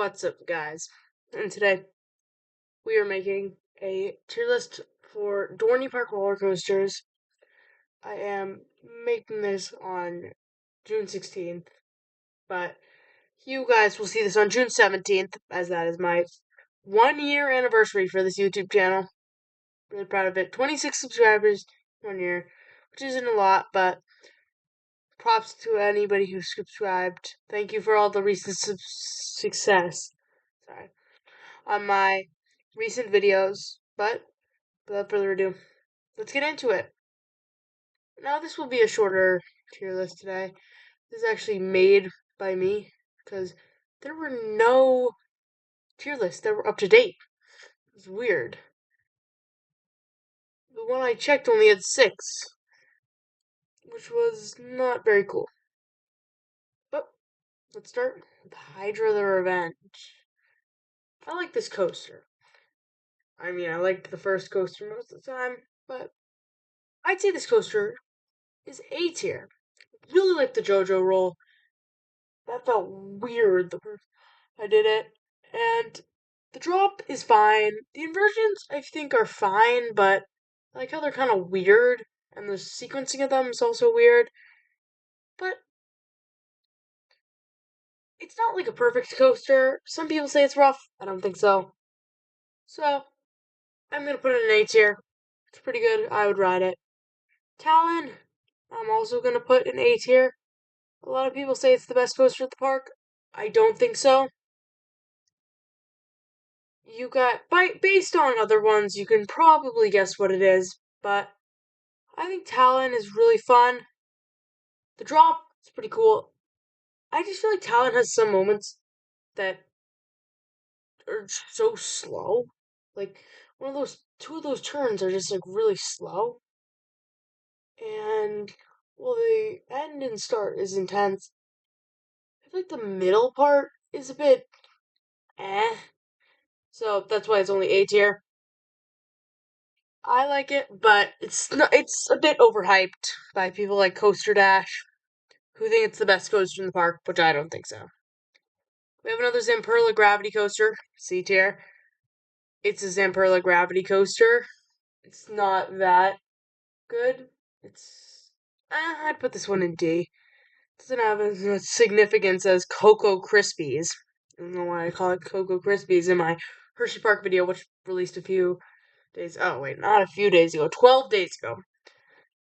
What's up, guys? And today we are making a tier list for Dorney Park roller coasters. I am making this on June 16th, but you guys will see this on June 17th, as that is my 1 year anniversary for this YouTube channel. Really proud of it. 26 subscribers, 1 year, which isn't a lot, but props to anybody who subscribed. Thank you for all the recent success. Sorry. On my recent videos, but without further ado, let's get into it. Now, this will be a shorter tier list today. This is actually made by me because there were no tier lists that were up to date. It's weird. The one I checked only had 6, which was not very cool. But let's start with Hydra the Revenge. I like this coaster. I mean, I liked the first coaster most of the time, but I'd say this coaster is A tier. Really like the JoJo roll. That felt weird the first I did it. And the drop is fine. The inversions, I think, are fine, but I like how they're kind of weird. And the sequencing of them is also weird. But it's not like a perfect coaster. Some people say it's rough. I don't think so. So, I'm going to put it in A tier. It's pretty good. I would ride it. Talon, I'm also going to put in A tier. A lot of people say it's the best coaster at the park. I don't think so. You got based on other ones, you can probably guess what it is, but I think Talon is really fun. The drop is pretty cool. I just feel like Talon has some moments that are so slow. Like two of those turns are just like really slow. And well, the end and start is intense. I feel like the middle part is a bit eh. So that's why it's only A tier. I like it, but it's a bit overhyped by people like Coaster Dash, who think it's the best coaster in the park, which I don't think so. We have another Zamperla Gravity Coaster, C tier. It's a Zamperla Gravity Coaster. It's not that good. I'd put this one in D. It doesn't have as much significance as Cocoa Krispies. I don't know why I call it Cocoa Krispies in my Hershey Park video, which released a few days. Oh wait, not a few days ago, 12 days ago.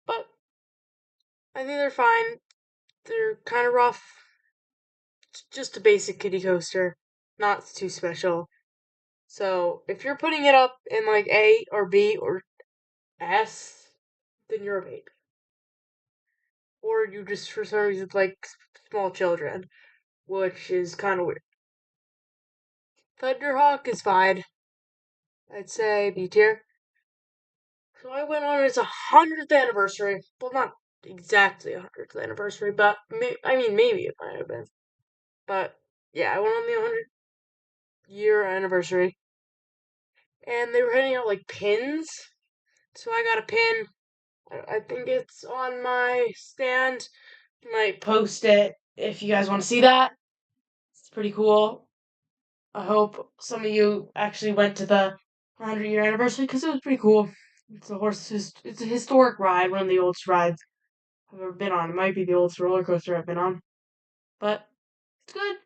But I think they're fine. They're kind of rough. It's just a basic kiddie coaster, not too special. So if you're putting it up in like A or B or S, then you're a baby. Or you just for some reason like small children, which is kind of weird. Thunderhawk is fine. I'd say B tier. So I went on its 100th anniversary. Well, not exactly 100th anniversary, but maybe it might have been. But yeah, I went on the 100-year anniversary. And they were handing out like pins. So I got a pin. I think it's on my stand. I might post it if you guys want to see that. It's pretty cool. I hope some of you actually went to the 100-year anniversary because it was pretty cool. It's a historic ride, one of the oldest rides I've ever been on. It might be the oldest roller coaster I've been on, but it's good.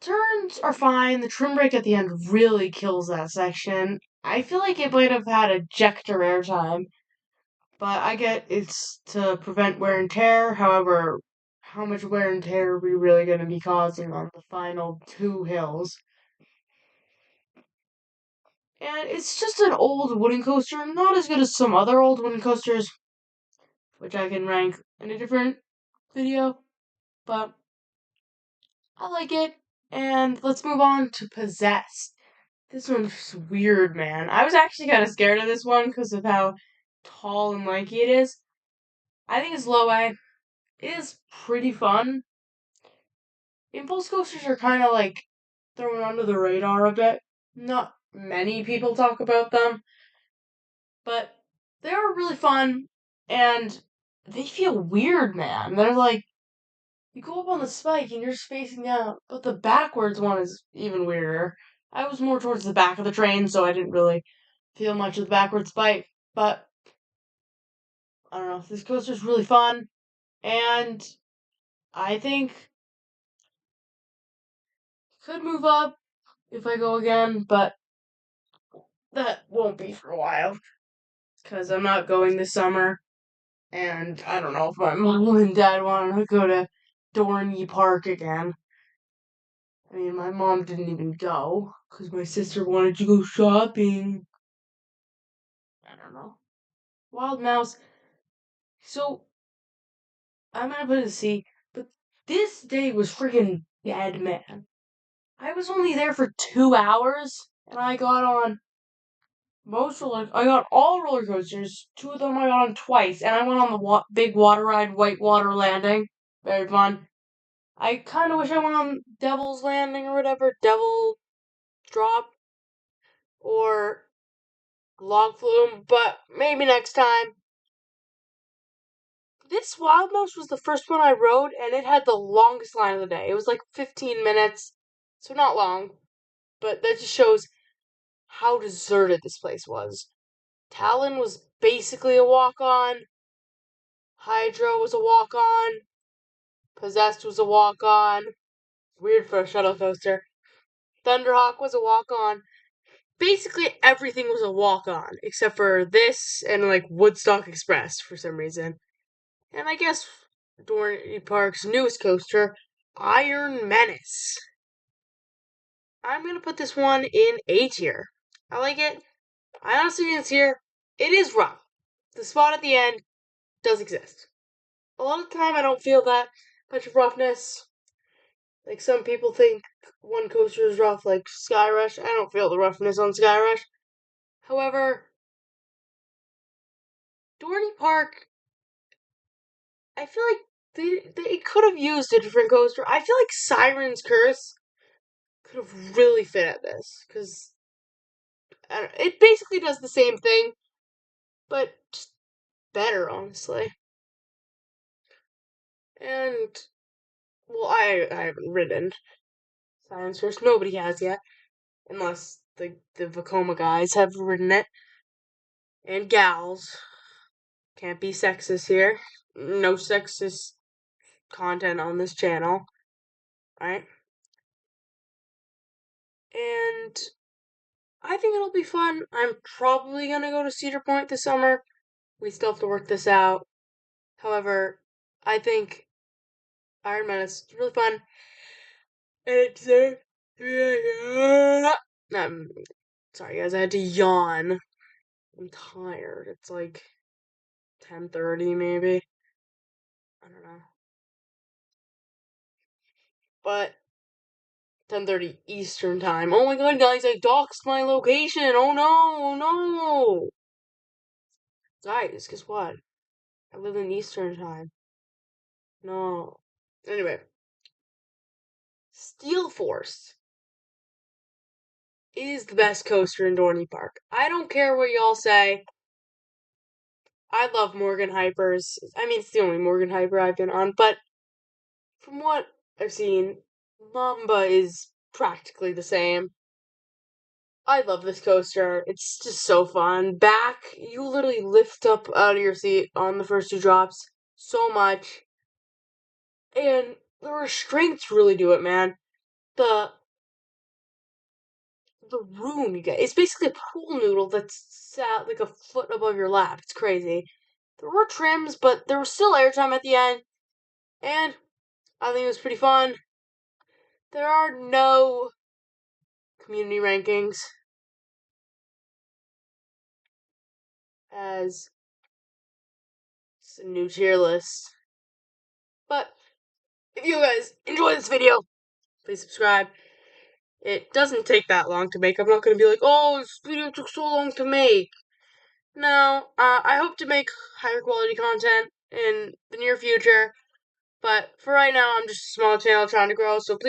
Turns are fine. The trim brake at the end really kills that section. I feel like it might have had ejector airtime, but I get it's to prevent wear and tear. However, how much wear and tear are we really going to be causing on the final 2 hills? And it's just an old wooden coaster, not as good as some other old wooden coasters, which I can rank in a different video, but I like it. And let's move on to Possessed. This one's weird, man. I was actually kind of scared of this one because of how tall and lanky it is. I think it's low A. It is pretty fun. Impulse coasters are kind of like thrown under the radar a bit. Not many people talk about them, but they're really fun and they feel weird, man. They're like You go up on the spike and you're just facing down, but the backwards one is even weirder. I was more towards the back of the train, so I didn't really feel much of the backward spike, but I don't know. This coaster's really fun, and I think could move up if I go again, but that won't be for a while because I'm not going this summer, and I don't know if my mom and dad want to go to Dorney Park again. I mean, my mom didn't even go because my sister wanted to go shopping. I don't know. Wild Mouse. So I'm gonna put it to C, but this day was freaking dead, man. I was only there for 2 hours, and I got on I got all roller coasters. Two of them I got on twice, and I went on the big water ride, Whitewater Landing. Very fun. I kind of wish I went on Devil's Landing or whatever, Devil Drop or Log Flume, but maybe next time. This Wild Mouse was the first one I rode, and it had the longest line of the day. It was like 15 minutes, so not long, but that just shows how deserted this place was. Talon was basically a walk on, Hydro was a walk on, Possessed was a walk on. Weird for a shuttle coaster. Thunderhawk was a walk on. Basically everything was a walk on, except for this and like Woodstock Express for some reason. And I guess Dorney Park's newest coaster, Iron Menace. I'm gonna put this one in A tier. I like it. I honestly think it's here. It is rough. The spot at the end does exist. A lot of the time I don't feel that much of roughness. Like some people think one coaster is rough, like Sky Rush. I don't feel the roughness on Sky Rush. However, Dorney Park, I feel like they could have used a different coaster. I feel like Siren's Curse could have really fit at this because it basically does the same thing, but just better, honestly. And well, I haven't ridden Siren's Curse. Nobody has yet, unless the Vekoma guys have ridden it and gals. Can't be sexist here. No sexist content on this channel, right? And I think it'll be fun. I'm probably gonna go to Cedar Point this summer. We still have to work this out. However, I think Iron Man is really fun. And it's sorry guys, I had to yawn. I'm tired. It's like 10:30 maybe. I don't know. But 10:30 Eastern time. Oh my god, guys, I doxed my location. Oh no, no. Guys, guess what? I live in Eastern time. No. Anyway, Steel Force is the best coaster in Dorney Park. I don't care what y'all say. I love Morgan Hypers. I mean, it's the only Morgan Hyper I've been on, but from what I've seen, Mamba is practically the same. I love this coaster. It's just so fun. Back, you literally lift up out of your seat on the first two drops so much. And the restraints really do it, man. The the room you get. It's basically a pool noodle that's sat like a foot above your lap. It's crazy. There were trims, but there was still airtime at the end. And I think it was pretty fun. There are no community rankings as it's a new tier list. But if you guys enjoy this video, please subscribe. It doesn't take that long to make. I'm not going to be like, oh, this video took so long to make. No, I hope to make higher quality content in the near future. But for right now, I'm just a small channel trying to grow, so please